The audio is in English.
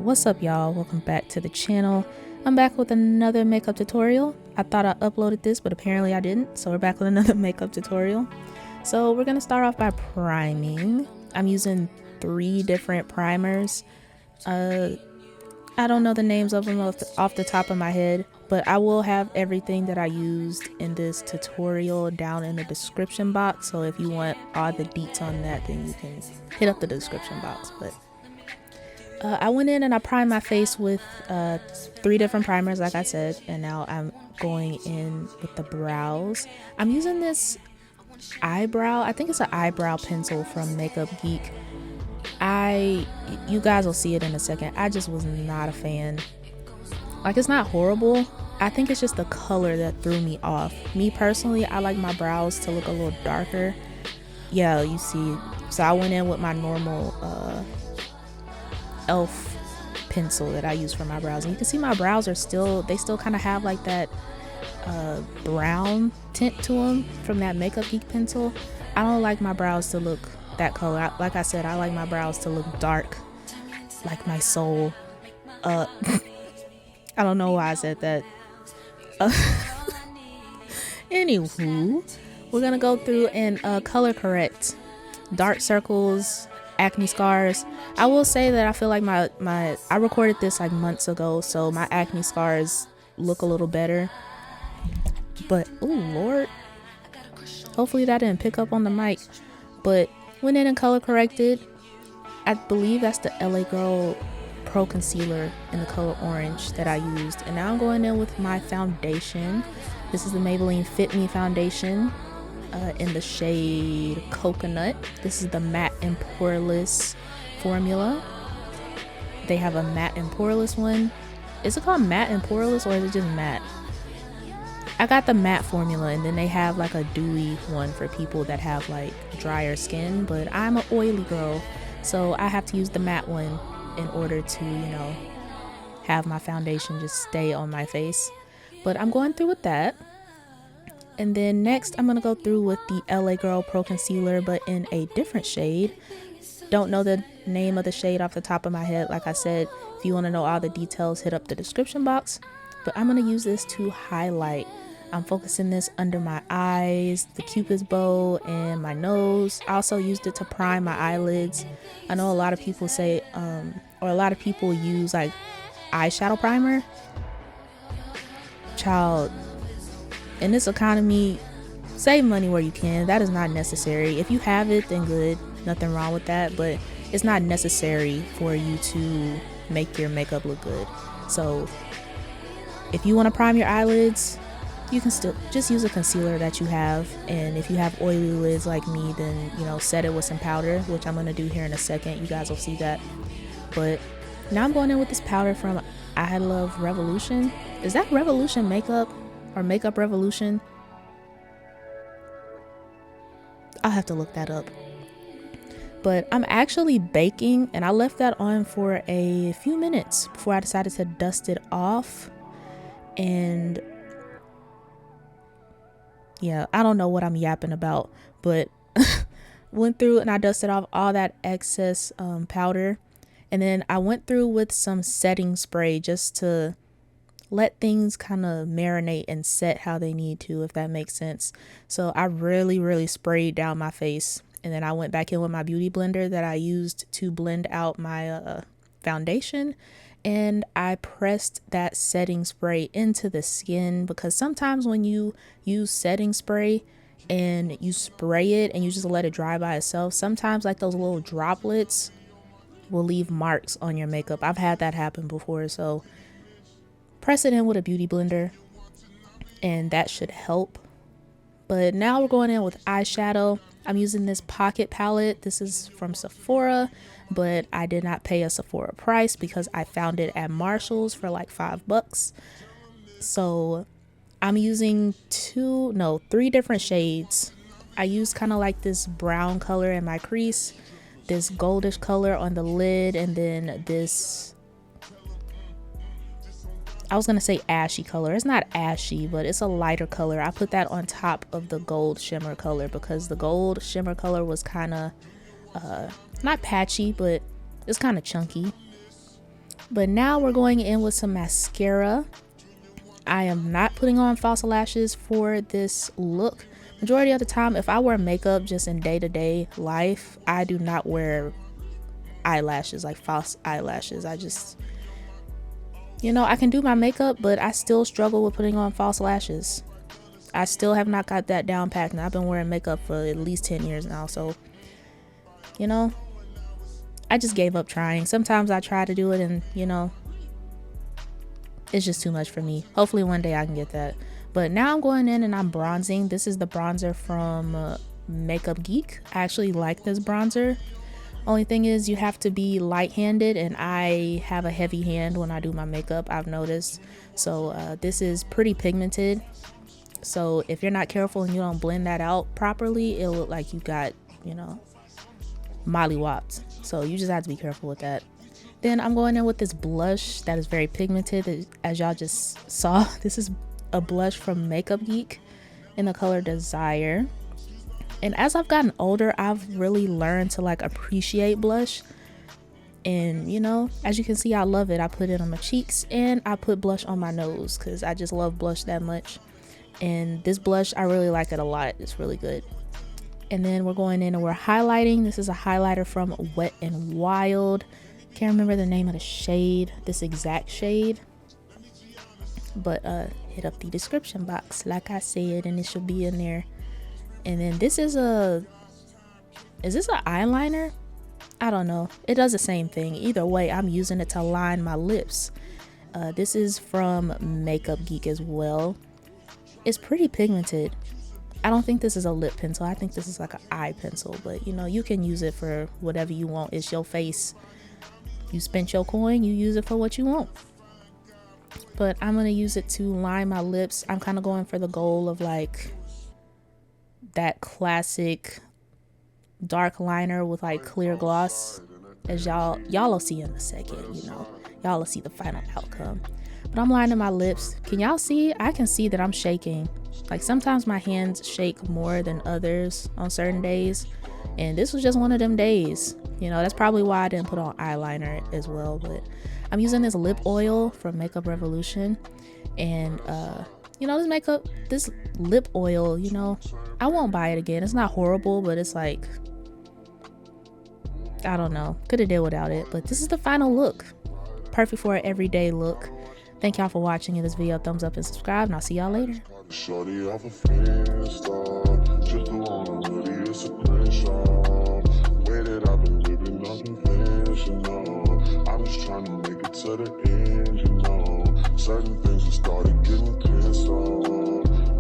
What's up, y'all? Welcome back to the channel. I'm back with another makeup tutorial. I thought I uploaded this, but apparently I didn't, so we're back with another makeup tutorial. So we're gonna start off by priming. I'm using 3 different primers. I don't know the names of them off the top of my head, but I will have everything that I used in this tutorial down in the description box. So if you want all the deets on that, then you can hit up the description box. But I went in and I primed my face with 3 different primers, like I said, and now I'm going in with the brows. I'm using this eyebrow. I think it's an eyebrow pencil from GEEK. You guys will see it in a second. I just was not a fan. Like, it's not horrible. I think it's just the color that threw me off. Me personally, I like my brows to look a little darker. Yeah, you see. So I went in with my normal elf pencil that I use for my brows, and you can see my brows are still kind of have like that brown tint to them from that GEEK pencil. I don't like my brows to look that color. Like I said, I like my brows to look dark, like my soul. I don't know why I said that. Anywho, we're gonna go through and color correct dark circles, acne scars. I will say that I feel like I recorded this like months ago, so my acne scars look a little better. But oh Lord, hopefully that didn't pick up on the mic. But went in and color corrected. I believe that's the LA Girl Pro Concealer in the color orange that I used. And now I'm going in with my foundation. This is the Maybelline Fit Me foundation in the shade Coconut. This is the matte and poreless formula. They have a matte and poreless one. Is it called matte and poreless, or is it just matte? I got the matte formula, and then they have like a dewy one for people that have like drier skin, but I'm an oily girl, so I have to use the matte one in order to, you know, have my foundation just stay on my face. But I'm going through with that. And then next I'm gonna go through with the LA Girl Pro Concealer, but in a different shade. Don't know the name of the shade off the top of my head. Like I said, if you want to know all the details, hit up the description box. But I'm gonna use this to highlight. I'm focusing this under my eyes, the cupid's bow, and my nose. I also used it to prime my eyelids. I know a lot of people say or a lot of people use like eyeshadow primer. Child, in this economy, save money where you can. That is not necessary. If you have it, then good, nothing wrong with that, but it's not necessary for you to make your makeup look good. So if you want to prime your eyelids, you can still just use a concealer that you have. And if you have oily lids like me, then, you know, set it with some powder, which I'm going to do here in a second. You guys will see that. But now I'm going in with this powder from I Love Revolution. Is that Revolution makeup or Makeup Revolution? I'll have to look that up. But I'm actually baking, and I left that on for a few minutes before I decided to dust it off. And yeah, I don't know what I'm yapping about, but went through and I dusted off all that excess powder. And then I went through with some setting spray just to let things kind of marinate and set how they need to, if that makes sense. So I really sprayed down my face, and then I went back in with my beauty blender that I used to blend out my foundation, and I pressed that setting spray into the skin, because sometimes when you use setting spray and you spray it and you just let it dry by itself, sometimes like those little droplets will leave marks on your makeup. I've had that happen before, so press it in with a beauty blender and that should help. But now we're going in with eyeshadow. I'm using this pocket palette. This is from Sephora, but I did not pay a Sephora price because I found it at Marshall's for like $5. So I'm using 3 different shades. I used kind of like this brown color in my crease, this goldish color on the lid, and then this, I was gonna say ashy color. It's not ashy, but it's a lighter color. I put that on top of the gold shimmer color because the gold shimmer color was kind of not patchy, but it's kind of chunky. But now we're going in with some mascara. I am not putting on false lashes for this look. Majority of the time, if I wear makeup just in day-to-day life, I do not wear eyelashes, like false eyelashes. I just, you know, I can do my makeup, but I still struggle with putting on false lashes. I still have not got that down packed, and I've been wearing makeup for at least 10 years now. So, you know, I just gave up trying. Sometimes I try to do it and, you know, it's just too much for me. Hopefully one day I can get that. But now I'm going in and I'm bronzing. This is the bronzer from MegaGlo. I actually like this bronzer. Only thing is you have to be light-handed, and I have a heavy hand when I do my makeup, I've noticed. So this is pretty pigmented. So if you're not careful and you don't blend that out properly, it'll look like you got, you know, mollywopped. So you just have to be careful with that. Then I'm going in with this blush that is very pigmented. As y'all just saw, this is a blush from MegaGlo in the color Desire. And as I've gotten older, I've really learned to like appreciate blush. And you know, as you can see, I love it. I put it on my cheeks and I put blush on my nose because I just love blush that much. And this blush, I really like it a lot. It's really good. And then we're going in and we're highlighting. This is a highlighter from Wet n Wild. Can't remember the name of the shade, this exact shade, but hit up the description box like I said, and it should be in there. And then this is is this an eyeliner? I don't know, it does the same thing. Either way, I'm using it to line my lips. This is from MegaGlo as well. It's pretty pigmented. I don't think this is a lip pencil. I think this is like an eye pencil, but you know, you can use it for whatever you want. It's your face. You spent your coin, you use it for what you want. But I'm going to use it to line my lips. I'm kind of going for the goal of like that classic dark liner with like clear gloss. As y'all will see in a second, you know. Y'all will see the final outcome. But I'm lining my lips. Can y'all see? I can see that I'm shaking. Like sometimes my hands shake more than others on certain days. And this was just one of them days. You know, that's probably why I didn't put on eyeliner as well. But I'm using this lip oil from Makeup Revolution. And, you know, this lip oil, you know, I won't buy it again. It's not horrible, but it's like, I don't know. Could have did without it. But this is the final look. Perfect for an everyday look. Thank y'all for watching. Give this video a thumbs up and subscribe. And I'll see y'all later. Shorty off a Finsta, just on a hoodie, it's a screenshot. Way that I've been living unconventional. I'm just trying to make it to the end, you know. Certain things have started getting pissed off.